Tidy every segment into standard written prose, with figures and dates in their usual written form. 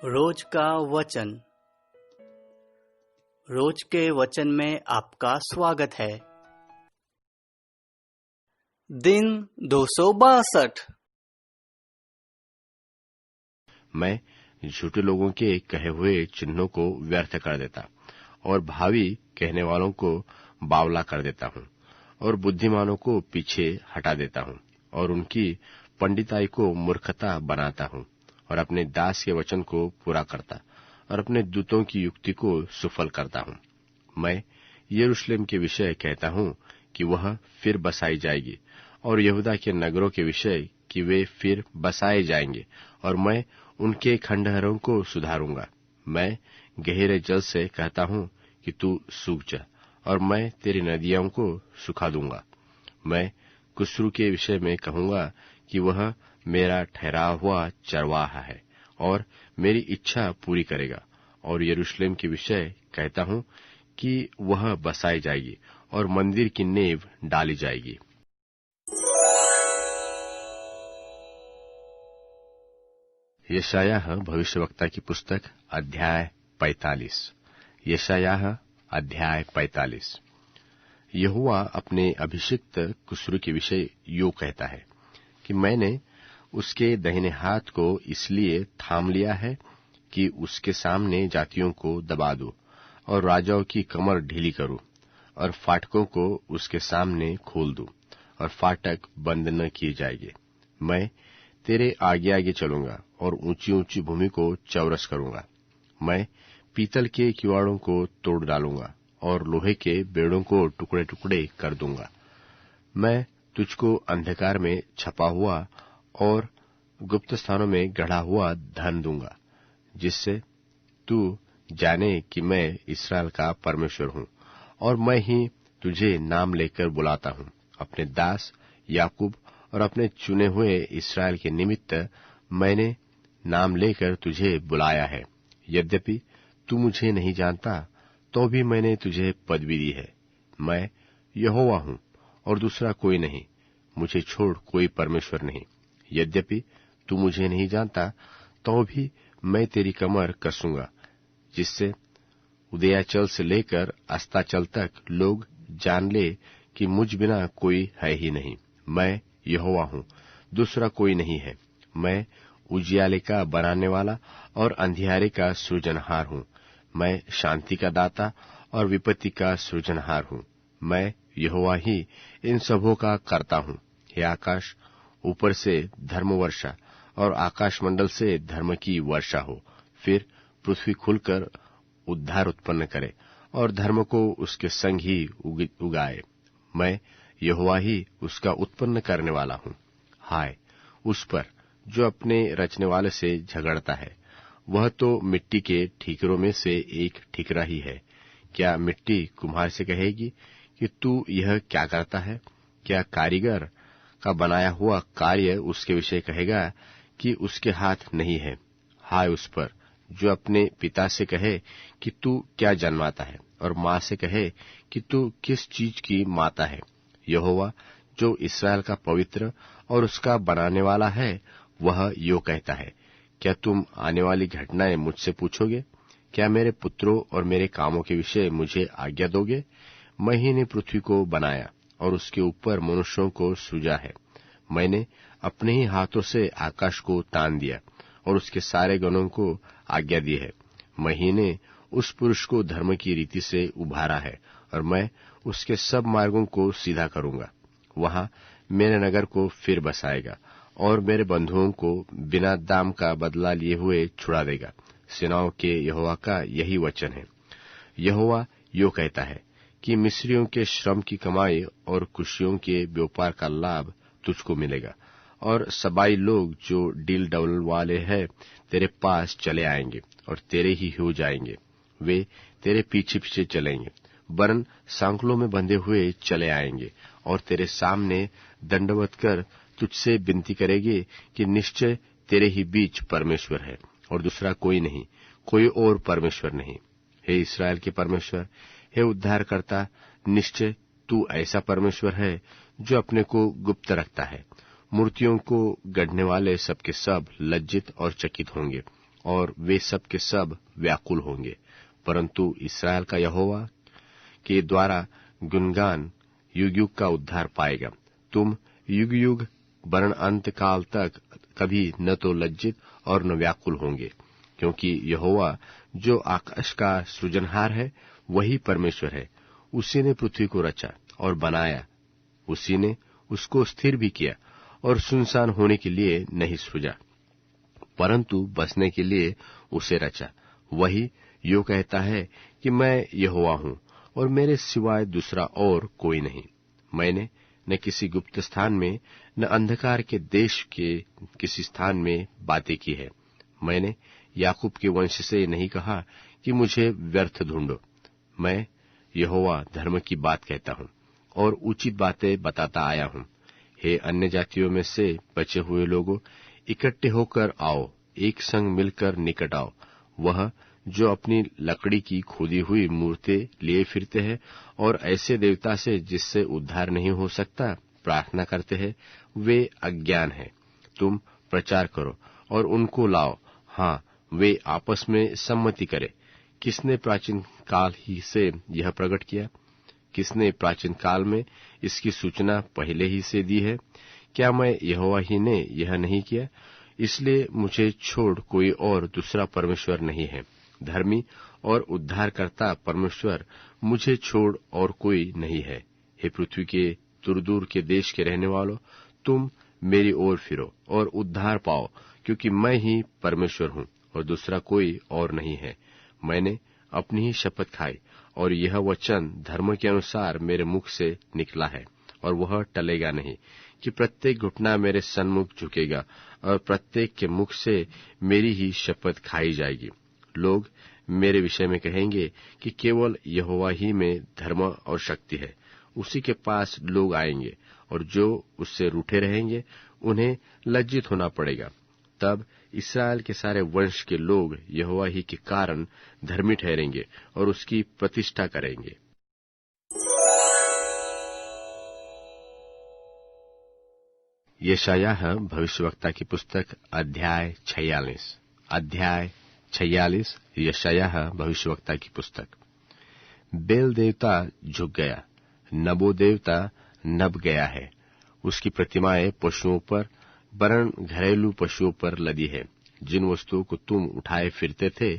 रोज का वचन। रोज के वचन में आपका स्वागत है। दिन 262। मैं झूठे लोगों के कहे हुए चिन्हों को व्यर्थ कर देता और भावी कहने वालों को बावला कर देता हूँ और बुद्धिमानों को पीछे हटा देता हूँ और उनकी पंडिताई को मूर्खता बनाता हूँ और अपने दास के वचन को पूरा करता और अपने दूतों की युक्ति को सुफल करता हूँ। मैं यरूशलेम के विषय कहता हूँ कि वह फिर बसाई जाएगी और यहूदा के नगरों के विषय कि वे फिर बसाए जाएंगे और मैं उनके खंडहरों को सुधारूंगा। मैं गहरे जल से कहता हूँ कि तू सूख जा और मैं तेरी नदियों को सुखा दूंगा। मैं कुस्रू के विषय में कहूंगा कि वह मेरा ठहरा हुआ चरवाहा है और मेरी इच्छा पूरी करेगा। और यरूशलेम के विषय कहता हूँ कि वह बसाई जाएगी और मंदिर की नींव डाली जाएगी। यशायाह भविष्यवक्ता की पुस्तक अध्याय 45। यशायाह अध्याय 45। यहोवा अपने अभिषिक्त कुस्रू के विषय यूं कहता है कि मैंने उसके दाहिने हाथ को इसलिए थाम लिया है कि उसके सामने जातियों को दबा दूं और राजाओं की कमर ढीली करूं और फाटकों को उसके सामने खोल दूं और फाटक बंद न किए जाएंगे। मैं तेरे आगे आगे चलूंगा और ऊंची ऊंची भूमि को चौरस करूंगा। मैं पीतल के किवाड़ों को तोड़ डालूंगा और लोहे के बेड़ों को टुकड़े टुकड़े कर दूंगा। मैं तुझको अंधकार में छपा हुआ और गुप्त स्थानों में गढ़ा हुआ धन दूंगा, जिससे तू जाने कि मैं इस्राएल का परमेश्वर हूँ और मैं ही तुझे नाम लेकर बुलाता हूँ। अपने दास याकूब और अपने चुने हुए इस्राएल के निमित्त मैंने नाम लेकर तुझे बुलाया है। यद्यपि तू मुझे नहीं जानता तो भी मैंने तुझे पदवी दी है। मैं यहोवा हूँ और दूसरा कोई नहीं, मुझे छोड़ कोई परमेश्वर नहीं। यद्यपि तू मुझे नहीं जानता तो भी मैं तेरी कमर कसूंगा, जिससे उदयाचल से लेकर अस्ताचल तक लोग जान ले कि मुझ बिना कोई है ही नहीं। मैं यहोवा हूँ, दूसरा कोई नहीं है। मैं उजियाले का बनाने वाला और अंधियारे का सृजनहार हूँ। मैं शांति का दाता और विपत्ति का सृजनहार हूँ। मैं यहोवा ही इन सबों का करता हूँ। हे आकाश, ऊपर से धर्म वर्षा और आकाश मंडल से धर्म की वर्षा हो। फिर पृथ्वी खुलकर उद्धार उत्पन्न करे और धर्म को उसके संग ही उगाए। मैं यहोवा ही उसका उत्पन्न करने वाला हूँ। हाय उस पर जो अपने रचने वाले से झगड़ता है। वह तो मिट्टी के ठीकरों में से एक ठीकरा ही है। क्या मिट्टी कुम्हार से कहेगी कि तू यह क्या करता है? क्या कारीगर का बनाया हुआ कार्य उसके विषय कहेगा कि उसके हाथ नहीं है? हाय उस पर जो अपने पिता से कहे कि तू क्या जन्माता है और माँ से कहे कि तू किस चीज की माता है। यहोवा जो इस्राएल का पवित्र और उसका बनाने वाला है, वह यो कहता है, क्या तुम आने वाली घटनाएं मुझसे पूछोगे? क्या मेरे पुत्रों और मेरे कामों के विषय मुझे आज्ञा दोगे? मैं ही ने पृथ्वी को बनाया और उसके ऊपर मनुष्यों को सृजा है। मैंने अपने ही हाथों से आकाश को तान दिया और उसके सारे गणों को आज्ञा दी है। मैं ही ने उस पुरुष को धर्म की रीति से उभारा है और मैं उसके सब मार्गों को सीधा करूंगा। वहां मेरे नगर को फिर बसाएगा और मेरे बंधुओं को बिना दाम का बदला लिए हुए छुड़ा देगा। सेनाओं के यहोवा का यही वचन है। यहोवा यो कहता है कि मिस्रियों के श्रम की कमाई और कुशियों के व्यापार का लाभ तुझको मिलेगा और सबाई लोग जो डील डौल वाले हैं तेरे पास चले आएंगे और तेरे ही हो जाएंगे। वे तेरे पीछे पीछे चलेंगे, वरन सांकलों में बंधे हुए चले आएंगे और तेरे सामने दंडवत कर तुझसे विनती करेंगे कि निश्चय तेरे ही बीच परमेश्वर है और दूसरा कोई नहीं, कोई और परमेश्वर नहीं। हे इस्राएल के परमेश्वर, हे उद्धारकर्ता, निश्चय तू ऐसा परमेश्वर है जो अपने को गुप्त रखता है। मूर्तियों को गढ़ने वाले सबके सब लज्जित और चकित होंगे और वे सब के सब व्याकुल होंगे, परंतु इस्राएल का यहोवा के द्वारा गुणगान युग युग का उद्धार पाएगा। तुम युग युग वरन अंत काल तक कभी न तो लज्जित और न व्याकुल होंगे, क्योंकि यहोवा जो आकाश का सृजनहार है वही परमेश्वर है। उसी ने पृथ्वी को रचा और बनाया, उसी ने उसको स्थिर भी किया और सुनसान होने के लिए नहीं सृजा, परंतु बसने के लिए उसे रचा। वही यो कहता है कि मैं यहोवा हूँ और मेरे सिवाय दूसरा और कोई नहीं। मैंने न किसी गुप्त स्थान में न अंधकार के देश के किसी स्थान में बातें की है। मैंने याकूब के वंश से नहीं कहा कि मुझे व्यर्थ ढूंढो। मैं यहोवा धर्म की बात कहता हूँ और उचित बातें बताता आया हूँ। हे अन्य जातियों में से बचे हुए लोगों, इकट्ठे होकर आओ, एक संग मिलकर निकट आओ। वह जो अपनी लकड़ी की खोदी हुई मूर्तें लिए फिरते हैं और ऐसे देवता से जिससे उद्धार नहीं हो सकता प्रार्थना करते हैं, वे अज्ञान हैं। तुम प्रचार करो और उनको लाओ। हाँ, वे आपस में सम्मति करें। किसने प्राचीन काल ही से यह प्रकट किया? किसने प्राचीन काल में इसकी सूचना पहले ही से दी है? क्या मैं यहोवा ही ने यह नहीं किया? इसलिए मुझे छोड़ कोई और दूसरा परमेश्वर नहीं है। धर्मी और उद्धारकर्ता परमेश्वर मुझे छोड़ और कोई नहीं है। हे पृथ्वी के दूर दूर के देश के रहने वालों, तुम मेरी ओर फिरो और उद्धार पाओ, क्योंकि मैं ही परमेश्वर हूँ और दूसरा कोई और नहीं है। मैंने अपनी ही शपथ खाई और यह वचन धर्म के अनुसार मेरे मुख से निकला है, और वह टलेगा नहीं, कि प्रत्येक घुटना मेरे सन्मुख झुकेगा और प्रत्येक के मुख से मेरी ही शपथ खाई जाएगी। लोग मेरे विषय में कहेंगे कि केवल यहोवा ही में धर्म और शक्ति है। उसी के पास लोग आएंगे और जो उससे रूठे रहेंगे उन्हें लज्जित होना पड़ेगा। तब इस्राएल के सारे वंश के लोग यहोवा ही के कारण धर्मी ठहरेंगे और उसकी प्रतिष्ठा करेंगे। यशायाह भविष्यवक्ता की पुस्तक अध्याय 46 यशायाह भविष्यवक्ता की पुस्तक। बेल देवता झुक गया, नबो देवता नब गया है। उसकी प्रतिमाएं पशुओं पर वरन घरेलू पशुओं पर लदी है। जिन वस्तुओं को तुम उठाए फिरते थे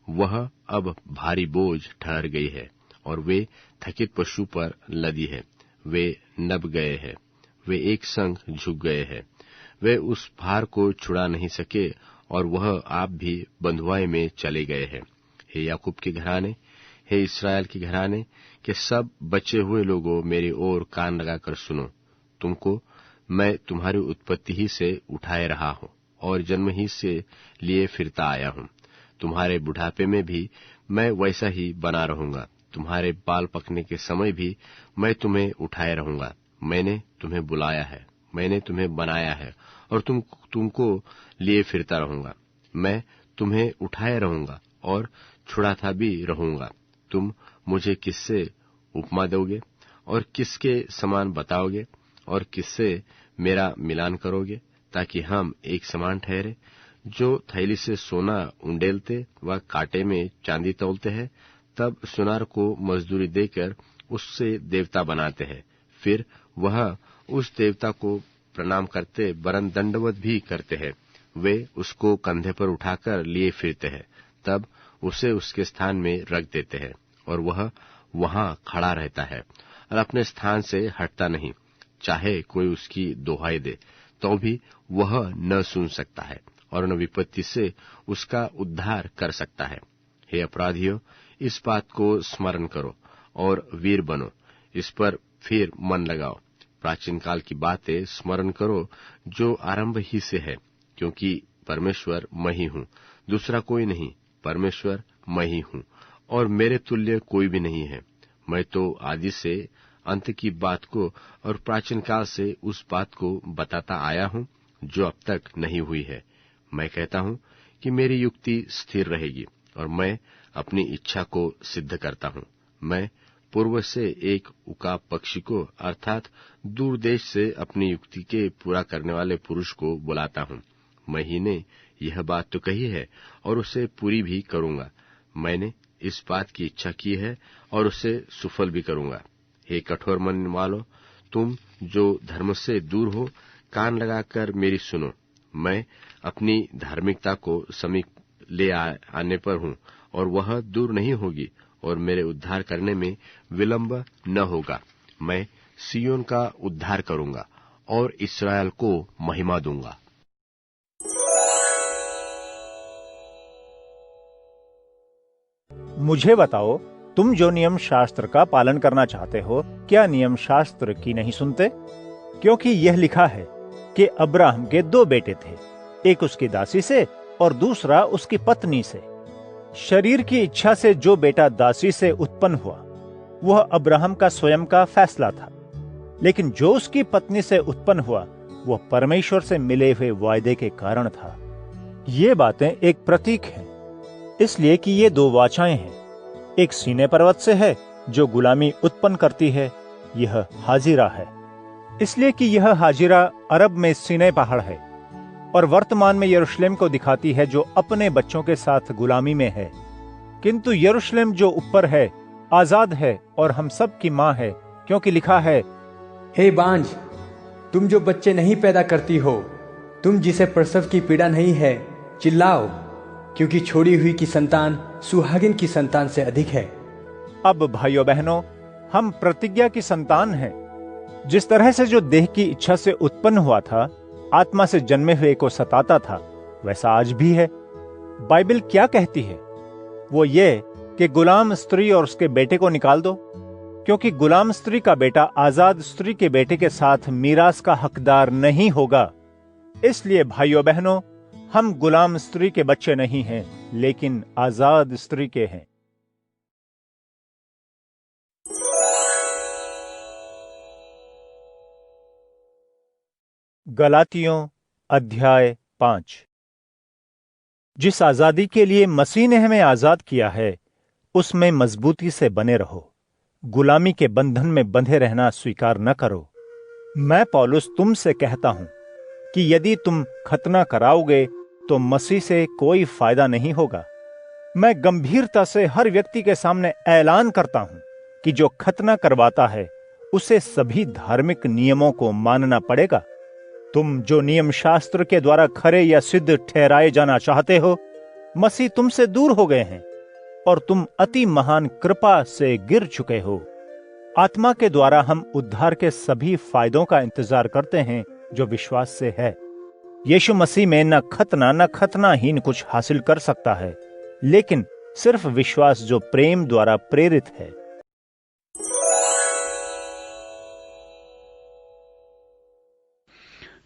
वह अब भारी बोझ ठहर गई है और वे थकित पशु पर लदी है। वे नब गए हैं, वे एक संग झुक गए हैं। वे उस भार को छुड़ा नहीं सके और वह आप भी बंधुआई में चले गए हैं। हे याकूब के घराने, हे इस्राएल के घराने के सब बचे हुए लोगों, मेरी ओर कान लगाकर सुनो। तुमको मैं तुम्हारी उत्पत्ति ही से उठाए रहा हूँ और जन्म ही से लिए फिरता आया हूँ। तुम्हारे बुढ़ापे में भी मैं वैसा ही बना रहूंगा। तुम्हारे बाल पकने के समय भी मैं तुम्हें उठाए रहूंगा। मैंने तुम्हें बुलाया है, मैंने तुम्हें बनाया है और तुमको लिए फिरता रहूंगा। मैं तुम्हें उठाए रहूंगा और छुड़ाता भी रहूंगा। तुम मुझे किससे उपमा दोगे और किसके समान बताओगे और किससे मेरा मिलान करोगे, ताकि हम एक समान ठहरे? जो थैली से सोना उंडेलते व कांटे में चांदी तौलते हैं, तब सुनार को मजदूरी देकर उससे देवता बनाते हैं। फिर वह उस देवता को प्रणाम करते वरन दंडवत भी करते हैं। वे उसको कंधे पर उठाकर लिए फिरते हैं, तब उसे उसके स्थान में रख देते हैं और वह वहां खड़ा रहता है और अपने स्थान से हटता नहीं। चाहे कोई उसकी दोहाई दे तो भी वह न सुन सकता है और न विपत्ति से उसका उद्धार कर सकता है। हे अपराधियों, इस बात को स्मरण करो और वीर बनो, इस पर फिर मन लगाओ। प्राचीन काल की बातें स्मरण करो जो आरंभ ही से है, क्योंकि परमेश्वर मैं ही हूँ, दूसरा कोई नहीं। परमेश्वर मैं ही हूँ और मेरे तुल्य कोई भी नहीं है। मैं तो आदि से अंत की बात को और प्राचीन काल से उस बात को बताता आया हूँ जो अब तक नहीं हुई है। मैं कहता हूँ कि मेरी युक्ति स्थिर रहेगी और मैं अपनी इच्छा को सिद्ध करता हूँ। मैं पूर्व से एक उकाब पक्षी को अर्थात दूर देश से अपनी युक्ति के पूरा करने वाले पुरुष को बुलाता हूँ। महीने यह बात तो कही है और उसे पूरी भी करूंगा। मैंने इस बात की इच्छा की है और उसे सफल भी करूंगा। हे कठोर मन वालों, तुम जो धर्म से दूर हो, कान लगाकर मेरी सुनो। मैं अपनी धार्मिकता को समीप ले आने पर हूं और वह दूर नहीं होगी और मेरे उद्धार करने में विलंब न होगा। मैं सिय्योन का उद्धार करूंगा और इस्राएल को महिमा दूंगा। मुझे बताओ, तुम जो नियम शास्त्र का पालन करना चाहते हो, क्या नियम शास्त्र की नहीं सुनते? क्योंकि यह लिखा है कि अब्राहम के 2 बेटे थे, एक उसकी दासी से और दूसरा उसकी पत्नी से। शरीर की इच्छा से जो बेटा दासी से उत्पन्न हुआ वह अब्राहम का स्वयं का फैसला था, लेकिन जो उसकी पत्नी से उत्पन्न हुआ वह परमेश्वर से मिले हुए वायदे के कारण था। ये बातें एक प्रतीक हैं, इसलिए कि ये 2 वाचाएं हैं। एक सीने पर्वत से है जो गुलामी उत्पन्न करती है, यह हाजिरा है, इसलिए कि यह हाजिरा अरब में सीने पहाड़ है और वर्तमान में यरूशलेम को दिखाती है जो अपने बच्चों के साथ गुलामी में है। किंतु यरूशलेम जो ऊपर है आजाद है और हम सब की मां है, क्योंकि लिखा है, हे बांझ, तुम जो बच्चे नहीं पैदा करती हो, तुम जिसे प्रसव की पीड़ा नहीं है, चिल्लाओ, क्योंकि छोड़ी हुई की संतान सुहागिन की संतान से अधिक है। अब भाइयों बहनों, हम प्रतिज्ञा की संतान हैं। जिस तरह से जो देह की इच्छा से उत्पन्न हुआ था, आत्मा से जन्मे हुए को सताता था, वैसा आज भी है। बाइबल क्या कहती है? वो ये कि गुलाम स्त्री और उसके बेटे को निकाल दो, क्योंकि गुलाम स्त्री का बेटा आजाद स्त्री के बेटे के साथ मीरास का हकदार नहीं होगा। इसलिए भाइयों बहनों, हम गुलाम स्त्री के बच्चे नहीं हैं, लेकिन आजाद स्त्री के हैं। गलातियों अध्याय 5। जिस आजादी के लिए मसीह ने हमें आजाद किया है, उसमें मजबूती से बने रहो। गुलामी के बंधन में बंधे रहना स्वीकार न करो। मैं पौलुस तुमसे कहता हूं कि यदि तुम खतना कराओगे तो मसीह से कोई फायदा नहीं होगा। मैं गंभीरता से हर व्यक्ति के सामने ऐलान करता हूं कि जो खतना करवाता है उसे सभी धार्मिक नियमों को मानना पड़ेगा। तुम जो नियम शास्त्र के द्वारा खरे या सिद्ध ठहराए जाना चाहते हो, मसीह तुमसे दूर हो गए हैं और तुम अति महान कृपा से गिर चुके हो। आत्मा के द्वारा हम उद्धार के सभी फायदों का इंतजार करते हैं जो विश्वास से है। यीशु मसीह में न खतनाहीन कुछ हासिल कर सकता है, लेकिन सिर्फ विश्वास जो प्रेम द्वारा प्रेरित है।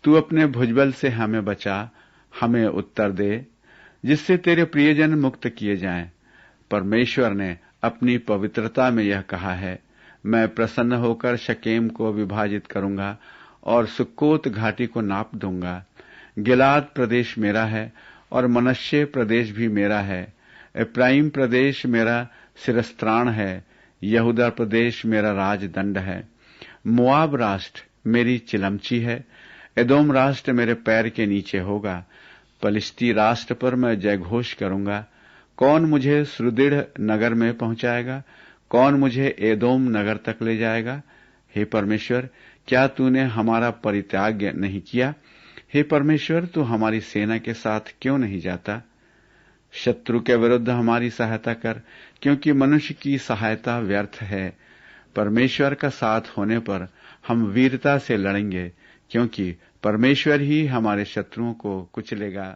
तू अपने भुजबल से हमें बचा, हमें उत्तर दे, जिससे तेरे प्रियजन मुक्त किए जाएं। परमेश्वर ने अपनी पवित्रता में यह कहा है, मैं प्रसन्न होकर शकेम को विभाजित करूंगा और सुक्कोत घाटी को नाप दूंगा। गिलाद प्रदेश मेरा है और मनश्शे प्रदेश भी मेरा है। एफ्राइम प्रदेश मेरा शिरस्त्राण है, यहूदा प्रदेश मेरा राजदंड है। मोआब राष्ट्र मेरी चिलमची है, एदोम राष्ट्र मेरे पैर के नीचे होगा। पलिश्ती राष्ट्र पर मैं जयघोष करूंगा। कौन मुझे सुदृढ़ नगर में पहुंचाएगा? कौन मुझे एदोम नगर तक ले जाएगा? हे परमेश्वर, क्या तूने हमारा परित्याग नहीं किया? हे परमेश्वर, तू हमारी सेना के साथ क्यों नहीं जाता? शत्रु के विरुद्ध हमारी सहायता कर, क्योंकि मनुष्य की सहायता व्यर्थ है। परमेश्वर का साथ होने पर हम वीरता से लड़ेंगे, क्योंकि परमेश्वर ही हमारे शत्रुओं को कुचलेगा।